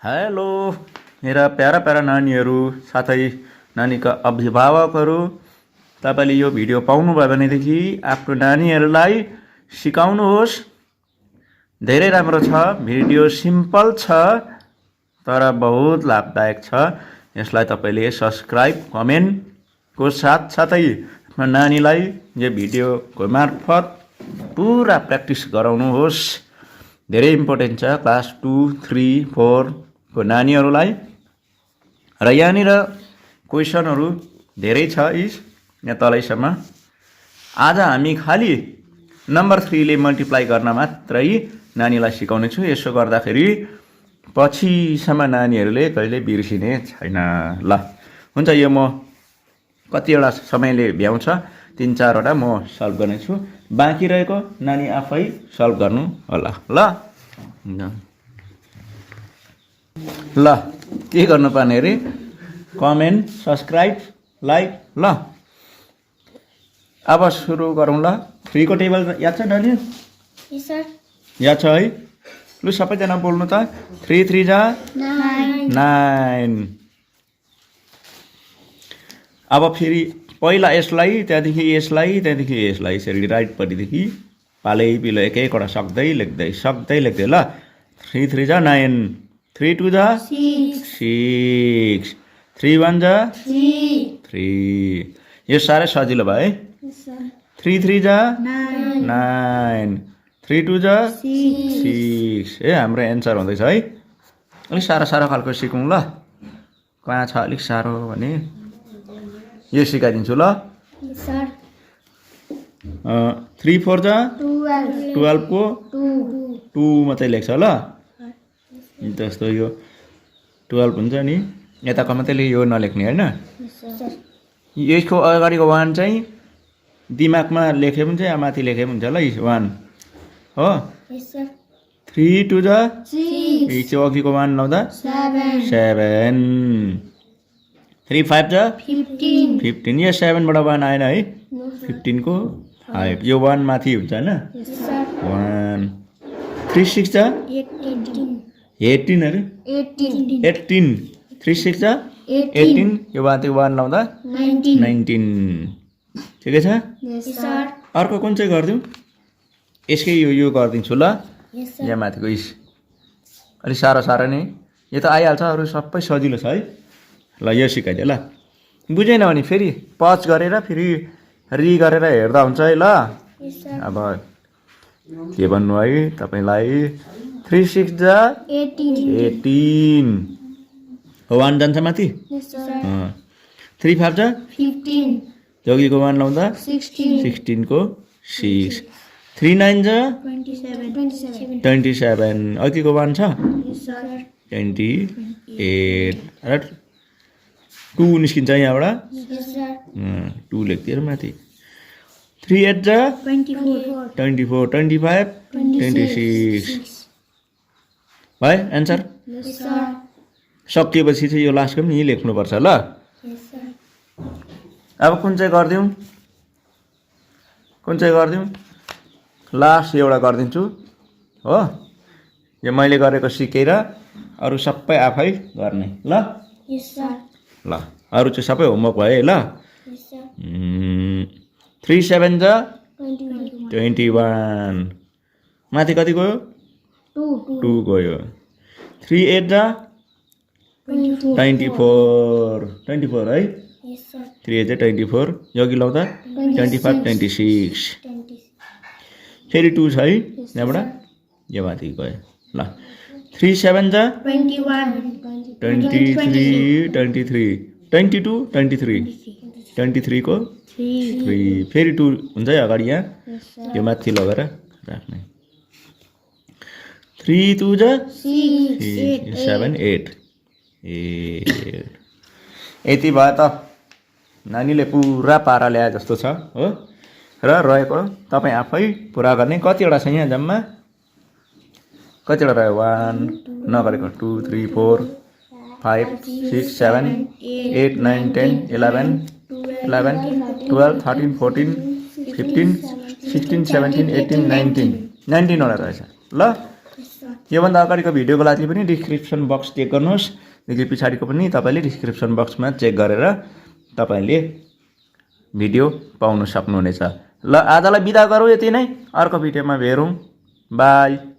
Hello मेरा para para नानीहरू साथै नानीका अभिभावकहरू, तपाईले यो भिडियो पाउनुभयो भनेदेखि आफ्नो नानीहरूलाई सिकाउनुहोस्। धेरै राम्रो छ, भिडियो सिम्पल छ तर बहुत लाभदायक छ। यसलाई तपाईले सब्स्क्राइब कमेन्टको साथसाथै आफ्नो नानीलाई यो भिडियोको मार्फत पुरा प्र्याक्टिस गराउनुहोस्। धेरै इम्पोर्टेन्ट छ क्लास 2, 3, 4 को नानीहरूलाई। र यहाँनिर क्वेसनहरू धेरै छ यहाँ तलैसम्म। आज हामी खाली नम्बर 3 ले मल्टिप्लाई गर्न मात्रै नानीलाई सिकाउने छु। यसो गर्दाखेरि पछिसम्म नानीहरूले कहिले बिर्सिने छैन। ल हुन्छ, यो म कतिवटा समयले भ्याउँछ 3-4 वटा म सल्भ गर्नेछु। बाँकी रहेको नानी आफै सल्भ गर्नु होला। ल के गर्नुपर्ने अरे कमेन्ट, सब्स्क्राइब, लाइक। ल अब सुरु गरौँ। ल 3 को टेबल याद छ नानी? यस सर। याद छ है? लु सबैजना बोल्नु त। 3 3 जा 9। अब फेरि पहिला यसलाई, त्यहाँदेखि यसलाई, त्यहाँदेखि यसलाई यसरी राइटपट्टिदेखि पालै पिलो एक एकवटा सक्दै लेख्दै ल। 3 3 जा 9, 3 2 जा 6, 3 1 जा 3। यो साह्रै सजिलो भयो है। 3 3 जा 9, 3 2 जा 6। हाम्रो एन्सर हुँदैछ है। अलिक साह्रो खालको सिकौँ ल। कहाँ छ अलिक साह्रो भने यो सिकाइदिन्छु ल। 3 4 जा 12 को 2 मात्रै लेख्छ ल। जस्तो यो 12 हुन्छ नि, यताको मात्रै यो नलेख्ने होइन। यसको अगाडिको 1 चाहिँ दिमागमा लेखे पनि चाहिँ माथि लेखे पनि हुन्छ ल। 1 हो। 3 2 जा 6, यो अघिको 1 लाउँदा 7, 3 5 जा 15। यो 7 बाट 1 आएन है। 15 को 5, यो 1 माथि हुन्छ होइन। 1 3 6 जा 18 अरे 18। 3 6 जा 18, यो माथि 1 लाउँदा 19। ठिकै छ। अर्को कुन चाहिँ गरिदिउँ? यसकै यो गरिदिन्छु ल। यहाँ माथिको अलिक साह्रो नै, यो त आइहाल्छ। अरू सबै सजिलो छ है। ल यो सिकाइदियो ल। बुझेन भने फेरि पज गरेर फेरि गरेर हेर्दा हुन्छ है ल। अब के भन्नु है तपाईँलाई। 3 6 जा 18, 1 जान्छ माथि। 3 5 जा 15, जोगीको 1 लाउँदा 16 को 6। 3 9 जा 27, अघिको 1 छ 28 र 2 निस्किन्छ यहाँबाट। 2 लेख्दिएर माथि। 3 8 जा 24, 25 26 भाइ एन्सर। सकिएपछि चाहिँ यो लास्टको पनि यहीँ लेख्नुपर्छ ल। अब कुन चाहिँ गरिदिउँ? लास्ट एउटा गरिदिन्छु हो। यो मैले गरेको सिकेर अरू सबै आफै गर्ने ल। ल अरू चाहिँ सबै होमवर्क भयो है ल। 3 7 जा 21, माथि कति गयो? 2 गयो। 3 8 जा 24 है। 3 8 जा 24, यो अघि लाउँदा 25 26। फेरि 2 छ है यहाँबाट, यो माथि गयो ल। 3 7 जा 21, 23 23, 22 23 को 3। फेरि 2 हुन्छ है अगाडि यहाँ, यो माथि लगेर राख्ने। 3 2 जा 6, 7 8। यति भयो त। नानीले पुरा पारा ल्याए जस्तो छ हो। र रहेको तपाईँ आफै पुरा गर्ने। कतिवटा छ यहाँ जम्मा? कतिवटा रह्यो? 1 नगरेको 2 3 4 5 6 7 8 9 10 11 12 13 14 15 16 17 18 19 19 वटा रहेछ ल। योभन्दा अगाडिको भिडियोको लागि पनि डिस्क्रिप्सन बक्स चेक गर्नुहोस्, देखि पछाडिको पनि तपाईँले डिस्क्रिप्सन बक्समा चेक गरेर तपाईँले भिडियो पाउन सक्नुहुनेछ। ल आजलाई बिदा गरौँ, यति नै। अर्को भिडियोमा भेटौँ। बाई।